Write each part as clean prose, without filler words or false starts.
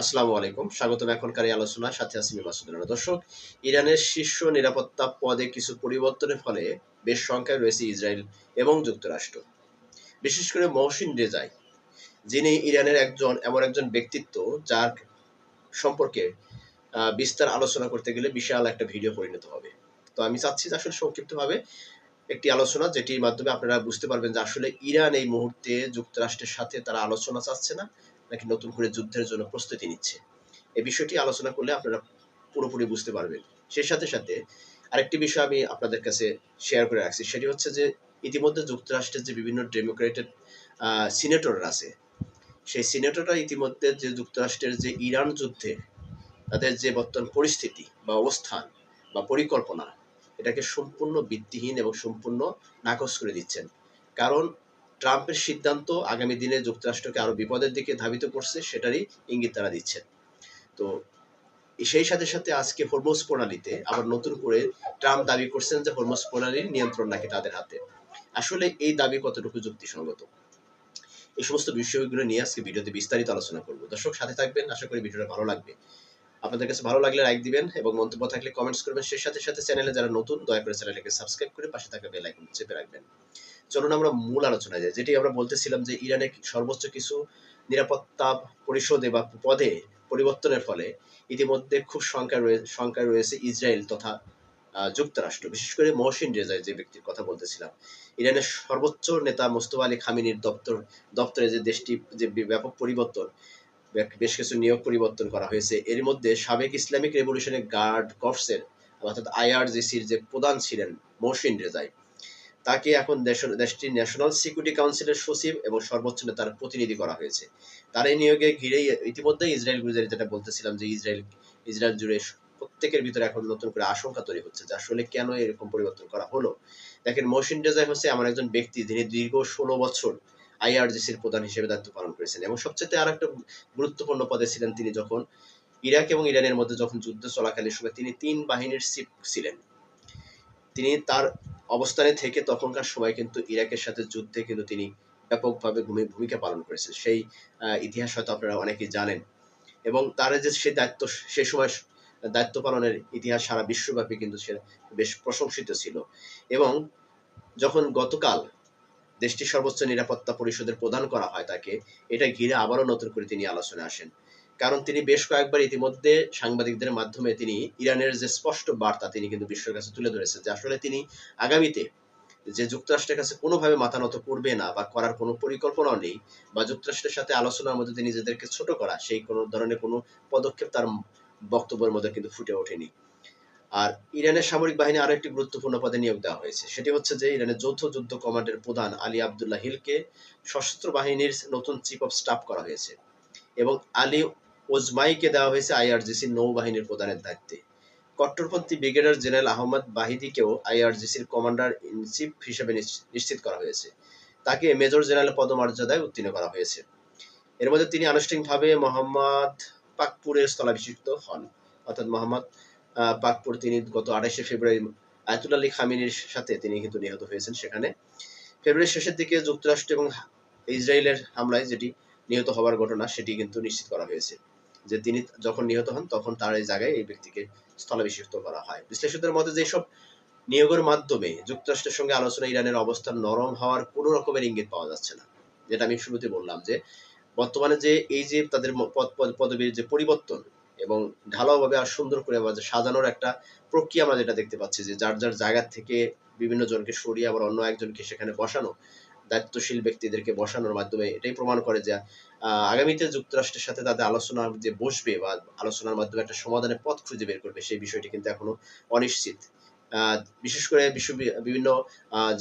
আসসালামু আলাইকুম। স্বাগতম এখনকার এই আলোচনার সাথে আছি আমি মাসুদ রানা। দর্শক, ইরানের শীর্ষ নিরাপত্তা পদে কিছু পরিবর্তনের ফলে বেশ সংখ্যায় রয়েছে ইসরায়েল এবং যুক্তরাষ্ট্র। বিশেষ করে মহসিন রেজাই, যিনি ইরানের এমন একজন ব্যক্তিত্ব যার সম্পর্কে বিস্তার আলোচনা করতে গেলে বিশাল একটা ভিডিও পরিণত হবে। তো আমি চাচ্ছি যে আসলে সংক্ষিপ্তভাবে একটি আলোচনা যেটির মাধ্যমে আপনারা বুঝতে পারবেন যে আসলে ইরান এই মুহূর্তে যুক্তরাষ্ট্রের সাথে তারা আলোচনা চাচ্ছে না, নাকি নতুন করে যুদ্ধের জন্য প্রস্তুতি নিচ্ছে। এই বিষয়টি আলোচনা করলে আপনারা পুরোপুরি বুঝতে পারবেন। সেই সাথে, সাথে আরেকটি বিষয় আমি আপনাদের কাছে শেয়ার করে রাখছি। সেটি হচ্ছে যে ইতিমধ্যে যুক্তরাষ্ট্রের যে বিভিন্ন ডেমোক্রেটেড আ সিনেটররা আছে, সেই সিনেটররা ইতিমধ্যে যে যুক্তরাষ্ট্রের যে ইরান যুদ্ধে তাদের যে বর্তমান পরিস্থিতি বা অবস্থান বা পরিকল্পনা, এটাকে সম্পূর্ণ ভিত্তিহীন এবং সম্পূর্ণ নাকচ করে দিচ্ছেন। কারণ ট্রাম্পের সিদ্ধান্ত আগামী দিনে যুক্তরাষ্ট্রকে আরো বিপদের দিকে ধাবিত করছে, সেটারই ইঙ্গিত তারা দিচ্ছেন। তো সেই সাথে, সাথে আজকে হরমুজ প্রণালীতে আবার নতুন করে ট্রাম্প দাবি করছেন যে হরমুজ প্রণালীর নিয়ন্ত্রণ নাকি তাদের হাতে। আসলে এই দাবি কতটুকু যুক্তিসঙ্গত? এই সমস্ত বিষয়গুলো নিয়ে আজকে ভিডিওতে বিস্তারিত আলোচনা করব। দর্শক সাথে থাকবেন, আশা করি ভিডিওটা ভালো লাগবে। আপনাদের কাছে ভালো লাগলে লাইক দিবেন এবং মন্তব্য থাকলে কমেন্টস করবেন। সেই সাথে, সাথে চ্যানেলে যারা নতুন দয়া করে চ্যানেলটাকে সাবস্ক্রাইব করে পাশে থাকা বেল আইকন চেপে রাখবেন। চলুন আমরা মূল আলোচনায় যাই। যেটি আমরা বলতেছিলাম যে ইরানের সর্বোচ্চ কিছু নিরাপত্তা পরিষদে বা পদে পরিবর্তনের ফলে ইতিমধ্যে খুব সংখ্যায় রয়েছে ইসরায়েল তথা যুক্তরাষ্ট্র। বিশেষ করে মহসিন রেজাই যে ব্যক্তির কথা বলতেছিলাম। ইরানের সর্বোচ্চ নেতা মোস্তফা আলী খামেনির দপ্তরে যে দেশটি যে ব্যাপক পরিবর্তন, বেশ কিছু নিয়োগ পরিবর্তন করা হয়েছে। এর মধ্যে সাবেক ইসলামিক রেভলিউশনারি গার্ড কর্পসের অর্থাৎ আইআরজিসির যে প্রধান ছিলেন মহসিন রেজাই, তাকে এখন দেশটির ন্যাশনাল সিকিউরিটি কাউন্সিলের সচিব এবং সর্বোচ্চ নেতার প্রতিনিধি করা হয়েছে। তার এই নিয়োগে ঘিরেই ইতিমধ্যেই ইসরায়েল বিরোধী যেটা বলতেছিলাম যে ইসরায়েল জুড়ে প্রত্যেকের ভিতরে এখন নতুন করে আশঙ্কা তৈরি হচ্ছে যে আসলে কেন এরকম পরিবর্তন করা হলো। দেখেন, মহসিন রেজাই হচ্ছে এমন একজন ব্যক্তি যিনি দীর্ঘ ১৬ বছর আইআরজিসির প্রধান হিসেবে দায়িত্ব পালন করেছেন এবং সবচেয়ে আর একটা গুরুত্বপূর্ণ পদে ছিলেন তিনি যখন ইরাক এবং ইরানের মধ্যে যখন যুদ্ধ চলাকালীন সময় তিনি ৩ বাহিনীর চিফ ছিলেন। তিনি তার অবস্থানে থেকে তখনকার সময় কিন্তু ইরাকের সাথে যুদ্ধে কিন্তু তিনি ব্যাপকভাবে ভূমিকা পালন করেছেন। সেই ইতিহাস হয়তো আপনারা অনেকেই জানেন এবং তার যে সেই দায়িত্ব, সে সময় দায়িত্ব পালনের ইতিহাস সারা বিশ্বব্যাপী কিন্তু সে বেশ প্রশংসিত ছিল এবং যখন গতকাল দেশটির সর্বোচ্চ নিরাপত্তা পরিষদের প্রদান করা হয় তাকে, এটা ঘিরে আবারও নতুন করে তিনি আলোচনায় আসেন। কারণ তিনি বেশ কয়েকবার ইতিমধ্যে সাংবাদিকদের মাধ্যমে তিনি ইরানের যে স্পষ্ট বার্তা তিনি কিন্তু বিশ্বের কাছে তুলে ধরেছেন যে আসলে তিনি আগামীতে যে যুক্তরাষ্ট্রের কাছে কোনোভাবে মাথা নত করবে না বা করার কোনো পরিকল্পনাও নেই, বা যুক্তরাষ্ট্রের সাথে আলোচনার মধ্যে দিয়ে নিজেদেরকে ছোট করা, সেই কোনো ধরনের কোনো পদক্ষেপ তার বক্তব্যের মধ্যে কিন্তু ফুটে ওঠেনি। আর ইরানের সামরিক বাহিনী আরো একটি গুরুত্বপূর্ণ পদে নিয়োগ দেওয়া হয়েছে। সেটি হচ্ছে যে ইরানের যৌথ যুদ্ধ কমান্ডের প্রধান আলী আবদুল্লাহ হিলকে সশস্ত্র বাহিনীর নতুন চিফ অফ স্টাফ করা হয়েছে এবং আলী ওজমাইকে দেওয়া হয়েছে আইআরজিসির নৌবাহিনীর প্রধানের দায়িত্বে। কট্টরপন্থী ব্রিগেডিয়ার জেনারেল আহমদ বাহিদিকেও আইআরজিসির কমান্ডার ইন চিফ হিসেবে নিশ্চিত করা হয়েছে। তাকে মেজর জেনারেল পদমর্যাদায় উত্তীর্ণ করা হয়েছে। এর মধ্যে তিনি আনুষ্ঠানিকভাবে মোহাম্মদ পাকপুরের স্থলাভিষিক্ত হন। অর্থাৎ মোহাম্মদ পাকপুর তিনি গত ২৮শে ফেব্রুয়ারি আয়াতুল্লাহ আলী খামেনির সাথে তিনি কিন্তু নিহত হয়েছেন সেখানে। ফেব্রুয়ারির শেষের দিকে যুক্তরাষ্ট্র এবং ইসরায়েলের হামলায় যেটি নিহত হওয়ার ঘটনা, সেটি কিন্তু নিশ্চিত করা হয়েছে যে তিনি যখন নিহত হন তখন তার এই জায়গায় এই ব্যক্তিকে স্থলাভিষিক্ত করা হয়। বিশ্লেষকদের মতে যেসব নিয়োগের মাধ্যমে যুক্তরাষ্ট্রের সঙ্গে আলোচনা ইরানের অবস্থান নরম হওয়ার কোনো রকমের ইঙ্গিত পাওয়া যাচ্ছে না। যেটা আমি শুরুতে বললাম যে বর্তমানে যে এই যে তাদের পদবীর যে পরিবর্তন এবং ঢালাওভাবে আর সুন্দর করে সাজানোর একটা প্রক্রিয়া আমরা যেটা দেখতে পাচ্ছি যে যার জায়গা থেকে বিভিন্ন জনকে সরিয়ে আবার অন্য একজনকে সেখানে বসানো, দায়িত্বশীল ব্যক্তিদেরকে বসানোর মাধ্যমে এটাই প্রমাণ করে যে আগামীতে যুক্তরাষ্ট্রের সাথে তাদের আলোচনা যে বসবে বা আলোচনার মাধ্যমে একটা সমাধানের পথ খুঁজে বের করবে, সেই বিষয়টি কিন্তু এখনো অনিশ্চিত। বিশেষ করে বিভিন্ন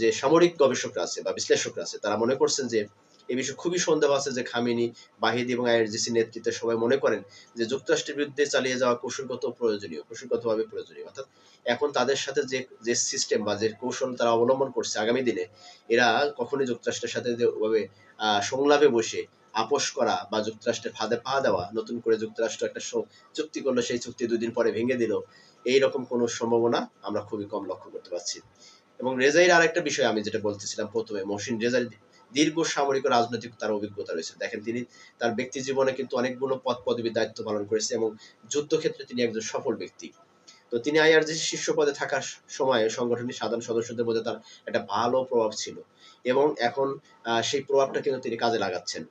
যে সামরিক গবেষকরা আছে বা বিশ্লেষকরা আছে তারা মনে করছেন যে এই বিষয়ে খুবই সন্দেহ আছে যে খামেনি, বাহিদি এবং আইআরজিসি নেতৃত্বে সবাই মনে করেন যে যুক্তরাষ্ট্রের বিরুদ্ধে চালিয়ে যাওয়া কৌশলগতভাবে প্রয়োজনীয়। অর্থাৎ এখন তাদের সাথে যে সিস্টেম বা যে কৌশল তারা অবলম্বন করছে আগামী দিনে, এরা কখনোই যুক্তরাষ্ট্রের সাথে যে ওভাবে সংলাপে বসে আপোষ করা বা যুক্তরাষ্ট্রের ফাঁদে পা দেওয়া, নতুন করে যুক্তরাষ্ট্র একটা চুক্তি করলো, সেই চুক্তি ২ দিন পরে ভেঙে দিল, এইরকম কোনো সম্ভাবনা আমরা খুবই কম লক্ষ্য করতে পারছি। এবং রেজাইর আরেকটা বিষয় আমি যেটা বলতেছিলাম প্রথমে, মহসিন রেজাই দীর্ঘ সামরিক ও রাজনৈতিক তার অভিজ্ঞতা রয়েছে। দেখেন তিনি তার ব্যক্তি জীবনে কিন্তু অনেকগুলো পদ পদবীর দায়িত্ব পালন করেছে এবং যুদ্ধক্ষেত্রে তিনি একজন সফল ব্যক্তি। তো তিনি আইআরজিসি শীর্ষ পদে থাকার সময়ে সংগঠনের সাধারণ সদস্যদের মধ্যে তার একটা ভালো প্রভাব ছিল এবং এখন সেই প্রভাবটা কিন্তু তিনি কাজে লাগাচ্ছেন।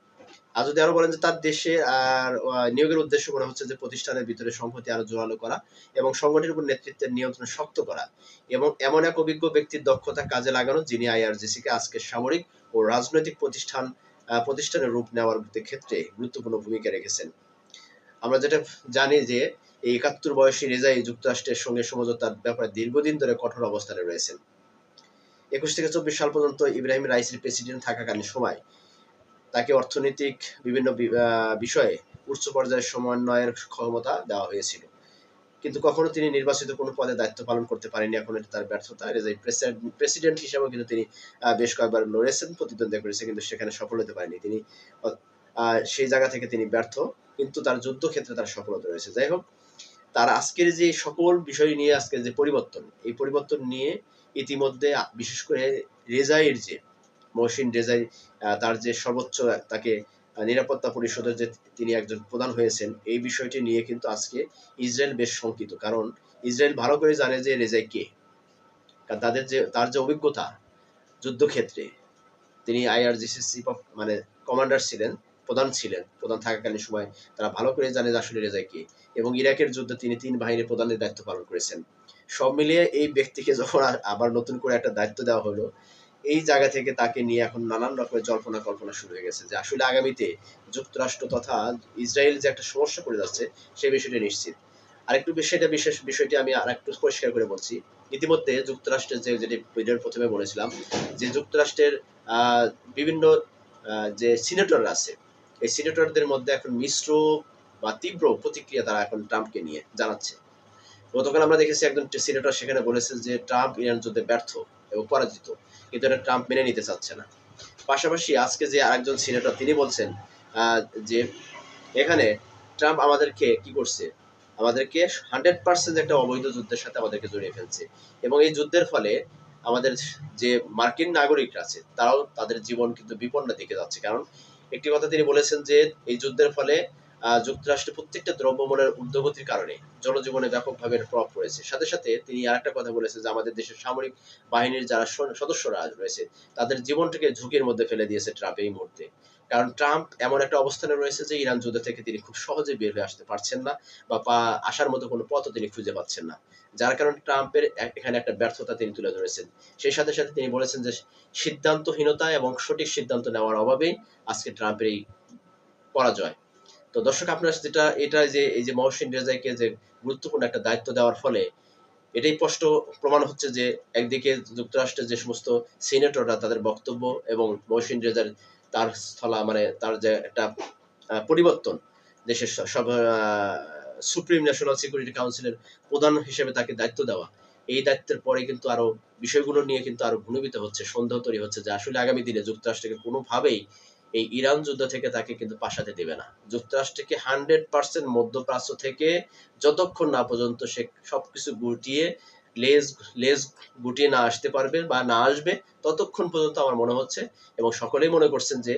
আর যদি আরো বলেন যে তার দেশে আর নিয়োগের উদ্দেশ্য মনে হচ্ছে যে প্রতিষ্ঠানের ভিতরে সংহতি আরো জোরালো করা এবং সংগঠনের উপর নেতৃত্বের নিয়ন্ত্রণ শক্ত করা এবং এমন এক অভিজ্ঞ ব্যক্তির দক্ষতা কাজে লাগানো যিনি আইআরজিসি কে আজকের সামরিক ও রাজনৈতিক প্রতিষ্ঠানের রূপ নেওয়ার ক্ষেত্রে গুরুত্বপূর্ণ ভূমিকা রেখেছেন। আমরা যেটা জানি যে এই ৭১ বয়সী রেজাই যুক্তরাষ্ট্রের সঙ্গে সমঝোতার ব্যাপারে দীর্ঘদিন ধরে কঠোর অবস্থানে রয়েছেন। ২১ থেকে ২৪ সাল পর্যন্ত ইব্রাহিম রাইসির প্রেসিডেন্ট থাকাকালীন সময় তাকে অর্থনৈতিক বিভিন্ন বিষয়ে উচ্চ পর্যায়ের সমন্বয়ের ক্ষমতা দেওয়া হয়েছিল, কিন্তু কখনো তিনি নির্বাচিত কোনো পদে দায়িত্ব পালন করতে পারেনি। এখন এটা তার ব্যর্থতা। রেজাই প্রেসিডেন্ট হিসেবেও কিন্তু তিনি বেশ কয়েকবার লড়েছেন, প্রতিদ্বন্দ্বিতা করেছে, কিন্তু সেখানে সফল হতে পারেনি তিনি। সেই জায়গা থেকে তিনি ব্যর্থ, কিন্তু তার যুদ্ধক্ষেত্রে তার সফলতা রয়েছে। যাই হোক, তার আজকের যে সকল বিষয় নিয়ে আজকের যে পরিবর্তন, এই পরিবর্তন নিয়ে ইতিমধ্যে বিশেষ করে রেজাইয়ের যে মহসিন রেজাই, তার যে সর্বোচ্চ তাকে নিরাপত্তা পরিষদের যে তিনি একজন প্রধান হয়েছেন, এই বিষয়টি নিয়ে কিন্তু আজকে ইসরায়েল বেশ শঙ্কিত। কারণ ইসরায়েল ভালো করে জানে যে রেজাই কে, কারণ তার যে অভিজ্ঞতা যুদ্ধক্ষেত্রে, তিনি আইআরজিসি চিফ অফ মানে কমান্ডার ছিলেন, প্রধান থাকাকালীন সময় তারা ভালো করে জানে যে আসলে রেজাই কে, এবং ইরাকের যুদ্ধে তিনি ৩ বাহিনীর প্রধানের দায়িত্ব পালন করেছেন। সব মিলিয়ে এই ব্যক্তিকে যখন আবার নতুন করে একটা দায়িত্ব দেওয়া হলো, এই জায়গা থেকে তাকে নিয়ে এখন নানান রকমের জল্পনা কল্পনা শুরু হয়ে গেছে যে আসলে আগামীতে যুক্তরাষ্ট্র তথা ইসরায়েল যে একটা সমস্যা পড়ে যাচ্ছে সেই বিষয়টি নিশ্চিত। আরেকটু বিষয়টি আমি আরেকটু পরিষ্কার করে বলছি। ইতিমধ্যে যুক্তরাষ্ট্রের যেটি ভিডিওর প্রথমে বলেছিলাম যে যুক্তরাষ্ট্রের বিভিন্ন যে সিনেটররা আছে, এই সিনেটরদের মধ্যে এখন মিশ্র বা তীব্র প্রতিক্রিয়া তারা এখন ট্রাম্পকে নিয়ে জানাচ্ছে। গতকাল আমরা দেখেছি একজন সিনেটর সেখানে বলেছেন যে ট্রাম্প ইরান যুদ্ধে ব্যর্থ এবং পরাজিত, কিন্তু এটা ট্রাম্প মেনে নিতে চাচ্ছে না। পাশাপাশি আজকে যে আরেকজন সিনেটর তিনি বলছেন যে এখানে ট্রাম্প আমাদেরকে কি করছে, আমাদেরকে 100% একটা অবৈধ যুদ্ধের সাথে আমাদেরকে জড়িয়ে ফেলছে এবং এই যুদ্ধের ফলে আমাদের যে মার্কিন নাগরিকরা আছে তারাও তাদের জীবন কিন্তু বিপন্নের দিকে যাচ্ছে। কারণ একটি কথা তিনি বলেছেন যে এই যুদ্ধের ফলে যুক্তরাষ্ট্রের প্রত্যেকটা দ্রব্যমূল্যের ঊর্ধ্বগতির কারণে জনজীবনে ব্যাপকভাবে প্রভাব পড়েছে। সাথে সাথে তিনি আরেকটা কথা বলেছেন যে আমাদের দেশের সামরিক বাহিনীর যারা সদস্যরা রয়েছে তাদের জীবনটাকে ঝুঁকির মধ্যে ফেলে দিয়েছে ট্রাম্প এই মুহূর্তে। কারণ ট্রাম্প এমন একটা অবস্থানে রয়েছে যে ইরান যুদ্ধ থেকে তিনি খুব সহজে বের হয়ে আসতে পারছেন না, বা আসার মতো কোনো পথও তিনি খুঁজে পাচ্ছেন না, যার কারণে ট্রাম্পের এখানে একটা ব্যর্থতা তিনি তুলে ধরেছেন। সেই সাথে সাথে তিনি বলেছেন যে সিদ্ধান্তহীনতা এবং সঠিক সিদ্ধান্ত নেওয়ার অভাবেই আজকে ট্রাম্পের এই পরাজয়। তো দর্শক, আপনার এটা যে এই যে মহসিন রেজাইকে যে গুরুত্বপূর্ণ একটা দায়িত্ব দেওয়ার ফলে এটাই স্পষ্ট প্রমাণ হচ্ছে যে একদিকে যুক্তরাষ্ট্রের যে সমস্ত সিনেটররা তাদের বক্তব্য এবং মহসিন রেজার তার তার যে একটা পরিবর্তন, দেশের সব সুপ্রিম ন্যাশনাল সিকিউরিটি কাউন্সিলের প্রধান হিসেবে তাকে দায়িত্ব দেওয়া, এই দায়িত্বের পরে কিন্তু আরো বিষয়গুলো নিয়ে কিন্তু আরো ঘনীভূত হচ্ছে, সন্দেহ তৈরি হচ্ছে যে আসলে আগামী দিনে যুক্তরাষ্ট্রকে কোনোভাবেই এই ইরান যুদ্ধ থেকে তাকে কিন্তু পাশাতে দেবে না। যুক্তরাষ্ট্রকে 100% মধ্যপ্রাচ্য থেকে যতক্ষণ না পর্যন্ত সে সবকিছু গুটিয়ে লেজ লেজ গুটিয়ে না আসতে পারবে বা না আসবে, ততক্ষণ পর্যন্ত আমার মনে হচ্ছে এবং সকলেই মনে করছেন যে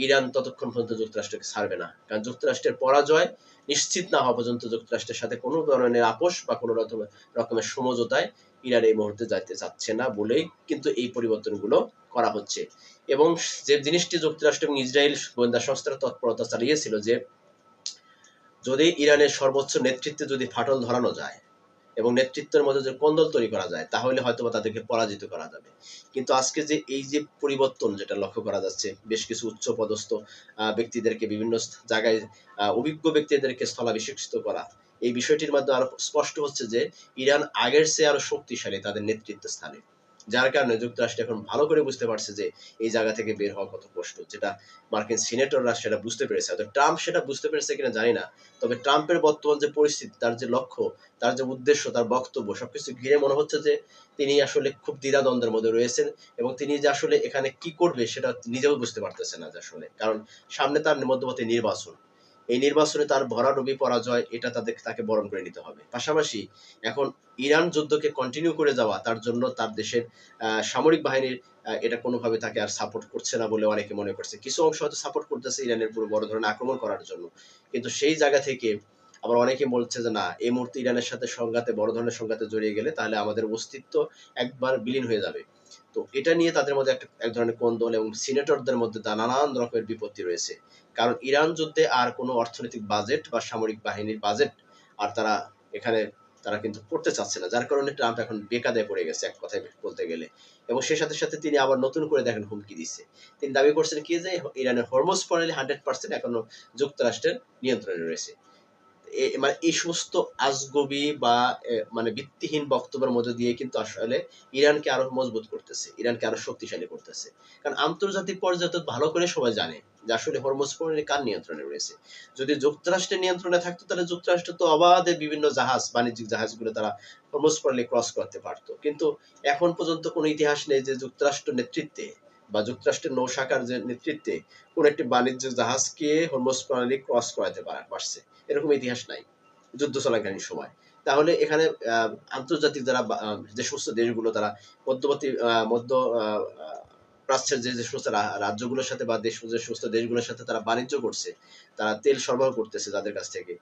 ইরান ততক্ষণ পর্যন্ত যুক্তরাষ্ট্রকে ছাড়বে না। কারণ যুক্তরাষ্ট্রের পরাজয় নিশ্চিত না হওয়া পর্যন্ত যুক্তরাষ্ট্রের সাথে কোনো ধরনের আপোষ বা কোনো রকমের সমঝোতায় ইরান এই মুহূর্তে যাইতে চাচ্ছে না বলেই কিন্তু এই পরিবর্তনগুলো করা হচ্ছে। এবং যে জিনিসটি যুক্তরাষ্ট্র এবং ইসরায়েল গোয়েন্দা সংস্থার তৎপরতা চালিয়েছিল যে যদি ইরানের সর্বোচ্চ নেতৃত্বে যদি ফাটল ধরানো যায় এবং নেতৃত্বের মধ্যে যে কোন্দল তৈরি করা যায় তাহলে হয়তো তাদেরকে পরাজিত করা যাবে। কিন্তু আজকে যে এই যে পরিবর্তন যেটা লক্ষ্য করা যাচ্ছে, বেশ কিছু উচ্চ পদস্থ ব্যক্তিদেরকে বিভিন্ন জায়গায় অভিজ্ঞ ব্যক্তিদেরকে স্থলাভিষিক্ত করা, এই বিষয়টির মাধ্যমে আরো স্পষ্ট হচ্ছে যে ইরান আগের চেয়ে আরো শক্তিশালী তাদের নেতৃত্ব স্থানে, যার কারণে যুক্তরাষ্ট্র এখন ভালো করে বুঝতে পারছে যে এই জায়গা থেকে বের হওয়া কত কষ্ট, যেটা মার্কিন সিনেটররা সেটা বুঝতে পেরেছে। হয়তো ট্রাম্প সেটা বুঝতে পেরেছে কিনা জানি না, তবে ট্রাম্পের বর্তমান যে পরিস্থিতি, তার যে লক্ষ্য, তার যে উদ্দেশ্য, তার বক্তব্য সবকিছু ঘিরে মনে হচ্ছে যে তিনি আসলে খুব দ্বিধাদ্বন্দ্বের মধ্যে রয়েছেন এবং তিনি যে আসলে এখানে কি করবে সেটা নিজেও বুঝতে পারতেছে না আসলে। কারণ সামনে তার মধ্যবর্তী নির্বাচন, এই নির্বাচনে তার ভরাডুবি পরাজয় এটা তাকে বরণ করে নিতে হবে। পাশাপাশি এখন ইরান যুদ্ধকে কন্টিনিউ করে যাওয়া তার জন্য তার দেশের সামরিক বাহিনীর এটা কোনোভাবে তাকে আর সাপোর্ট করছে না বলে অনেকে মনে করছে। কিছু অংশ হয়তো সাপোর্ট করতেছে ইরানের উপর বড় ধরনের আক্রমণ করার জন্য। কিন্তু সেই জায়গা থেকে আবার অনেকে বলছে যে না, এই মুহূর্তে ইরানের সাথে সংঘাতে বড় ধরনের সংঘাতে জড়িয়ে গেলে তাহলে আমাদের অস্তিত্ব একবার বিলীন হয়ে যাবে। তো এটা নিয়ে তাদের মধ্যে এক ধরনের কোন্দল এবং সিনেটরদের মধ্যে নানান রকমের বিপত্তি রয়েছে। কারণ ইরান যুদ্ধে আর কোনো অর্থনৈতিক বাজেট বা সামরিক বাহিনীর বাজেট আর এখানে তারা কিন্তু করতে চাচ্ছে না। যার কারণে ট্রাম্প এখন বেকায়দায় পড়ে গেছে এক কথায় বলতে গেলে। এবং সেই সাথে, সাথে তিনি আবার নতুন করে দেখেন হুমকি দিচ্ছে। তিনি দাবি করছেন কি যে ইরানের হরমুজ প্রণালী 100% এখনো যুক্তরাষ্ট্রের নিয়ন্ত্রণে রয়েছে। মানে এই সমস্ত আজগুবি বা মানে ভিত্তিহীন বক্তব্যের মধ্যে দিয়ে কিন্তু আসলে ইরানকে আরো মজবুত করতেছে, ইরানকে আরো শক্তিশালী করতেছে। কারণ আন্তর্জাতিক পর্যায়ে তো ভালো করে সবাই জানে যে আসলে হরমুজ প্রণালী কার নিয়ন্ত্রণে রয়েছে। যদি যুক্তরাষ্ট্রের নিয়ন্ত্রণে থাকতো তাহলে যুক্তরাষ্ট্র তো অবাধে বিভিন্ন জাহাজ, বাণিজ্যিক জাহাজগুলো তারা হরমুজ প্রণালী ক্রস করতে পারতো। কিন্তু এখন পর্যন্ত কোনো ইতিহাস নেই যে যুক্তরাষ্ট্র নেতৃত্বে বা যুক্তরাষ্ট্রের নৌশাখার যে নেতৃত্বে কোন একটি বাণিজ্য জাহাজকে হরমুজ প্রণালী ক্রস করাতে পারছে, এরকম ইতিহাস নাই যুদ্ধ চলাকালীন সময়। তাহলে এখানে আন্তর্জাতিক যারা যে সমস্ত দেশগুলো তারা মধ্যবর্তী মধ্য প্রাচ্যের যে সমস্ত রাজ্যগুলোর সাথে বা যে সমস্ত দেশগুলোর সাথে তারা বাণিজ্য করছে, তারা তেল সরবরাহ করতেছে যাদের কাছ থেকে,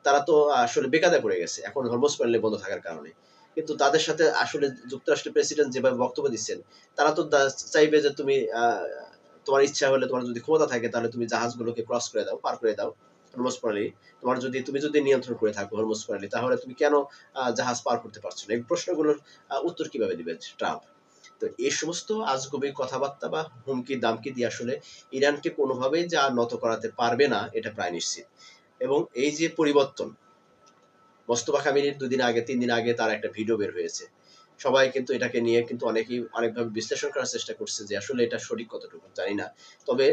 তারা তো আসলে বেকায়দায় পড়ে গেছে এখন হরমুজ প্রণালী বন্ধ থাকার কারণে। কিন্তু তাদের সাথে আসলে যুক্তরাষ্ট্রের প্রেসিডেন্ট যেভাবে বক্তব্য দিচ্ছেন, তারা তো চাইবে যে তুমি তোমার ইচ্ছা হলে, তোমার যদি ক্ষমতা থাকে তাহলে তুমি জাহাজগুলোকে ক্রস করে দাও, পার করে দাও হরমুজ প্রণালী। তুমি যদি নিয়ন্ত্রণ করে থাকো হরমুজ প্রণালী, তাহলে তুমি কেন জাহাজ পার করতে পারছো না? এই প্রশ্নগুলোর উত্তর কিভাবে দিবে ট্রাম্প? তো এই সমস্ত আজগুবি কথাবার্তা বা হুমকি দামকি দিয়ে আসলে ইরানকে কোনোভাবেই যে আর নত করাতে পারবে না এটা প্রায় নিশ্চিত। এবং এই যে পরিবর্তন, মোস্তফা কামিনীর 2 দিন আগে 3 দিন আগে তার একটা ভিডিও বের হয়েছে। সবাই কিন্তু এটাকে নিয়ে কিন্তু অনেকেই অনেকভাবে বিশ্লেষণ করার চেষ্টা করছে যে আসলে এটা সঠিক কতটুকু জানি না। তবে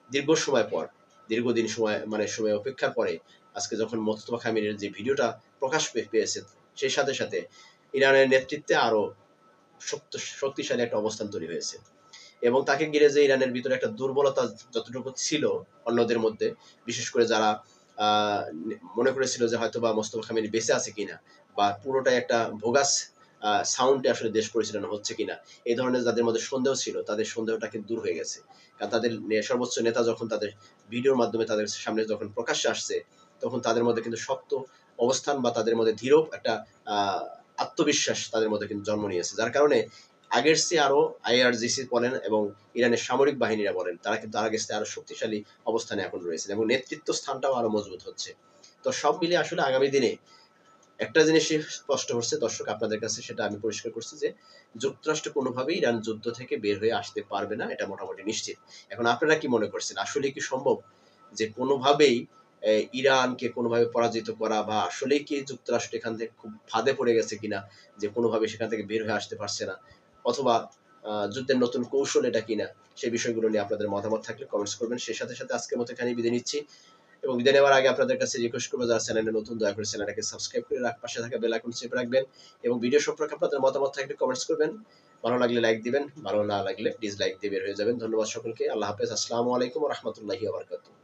দীর্ঘ সময় পর, দীর্ঘদিন সময় অপেক্ষার পরে আজকে যখন মোস্তফা কামিনীর যে ভিডিওটা প্রকাশ পেয়েছে, সেই সাথে, সাথে ইরানের নেতৃত্বে আরো শক্তিশালী একটা অবস্থান তৈরি হয়েছে। এবং তাকে ঘিরে যে ইরানের ভিতরে একটা দুর্বলতা যতটুকু ছিল অন্যদের মধ্যে, বিশেষ করে যারা মনে করেছিল যে হয়তোবা মোস্তফা কামিনী বেঁচে আছে কিনা বা পুরোটাই একটা ভোগাস সাউন্ডে আসলে দেশ পরিচালনা হচ্ছে কিনা, এই ধরনের যাদের মধ্যে সন্দেহ ছিল তাদের সন্দেহটা কিন্তু দূর হয়ে গেছে। কারণ তাদের সর্বোচ্চ নেতা যখন তাদের ভিডিওর মাধ্যমে তাদের সামনে যখন প্রকাশ্যে আসছে, তখন তাদের মধ্যে কিন্তু শক্ত অবস্থান বা তাদের মধ্যে দৃঢ় একটা আত্মবিশ্বাস তাদের মধ্যে কিন্তু জন্ম নিয়েছে। যার কারণে আগের চেয়ে আরো আইআরজিসি বলেন এবং ইরানের সামরিক বাহিনীরা বলেন, তারা কিন্তু আগের চেয়ে আরো শক্তিশালী অবস্থানে এখন রয়েছেন এবং নেতৃত্ব স্থানটাও আরো মজবুত হচ্ছে। তো সব মিলিয়ে আসলে আগামী দিনে একটা জিনিসই স্পষ্ট হচ্ছে দর্শক আপনাদের কাছে, সেটা আমি পরিষ্কার করছি যে যুক্তরাষ্ট্র কোনোভাবেই ইরান যুদ্ধ থেকে বের হয়ে আসতে পারবে না, এটা মোটামুটি নিশ্চিত। এখন আপনারা কি মনে করছেন, আসলে কি সম্ভব যে কোনোভাবেই ইরানকে কোনোভাবে পরাজিত করা, বা আসলেই কি যুক্তরাষ্ট্র এখান থেকে খুব ফাঁদে পড়ে গেছে কিনা যে কোনোভাবে সেখান থেকে বের হয়ে আসতে পারছে না, অথবা যুদ্ধের নতুন কৌশল এটা কিনা, সেই বিষয়গুলো নিয়ে আপনাদের মতামত থাকলে কমেন্টস করবেন। সেই সাথে, সাথে আজকের মতো এখানেই বিদায় নিচ্ছি। এবং বিদায় নেওয়ার আগে আপনাদের কাছে রিকোয়েস্ট করবো, যারা চ্যানেলে নতুন, দয়া করে চ্যানেলটাকে সাবস্ক্রাইব করে পাশে থাকা বেল আইকন চেপে রাখবেন এবং ভিডিও সম্পর্কে আপনাদের মতামত থাকলে কমেন্টস করবেন। ভালো লাগলে লাইক দিবেন, ভালো না লাগলে ডিসলাইক দিয়ে বের হয়ে যাবেন। ধন্যবাদ সকলকে। আল্লাহ হাফেজ। আসসালামু আলাইকুম ওয়া রাহমাতুল্লাহি ওয়া বারাকাতুহু।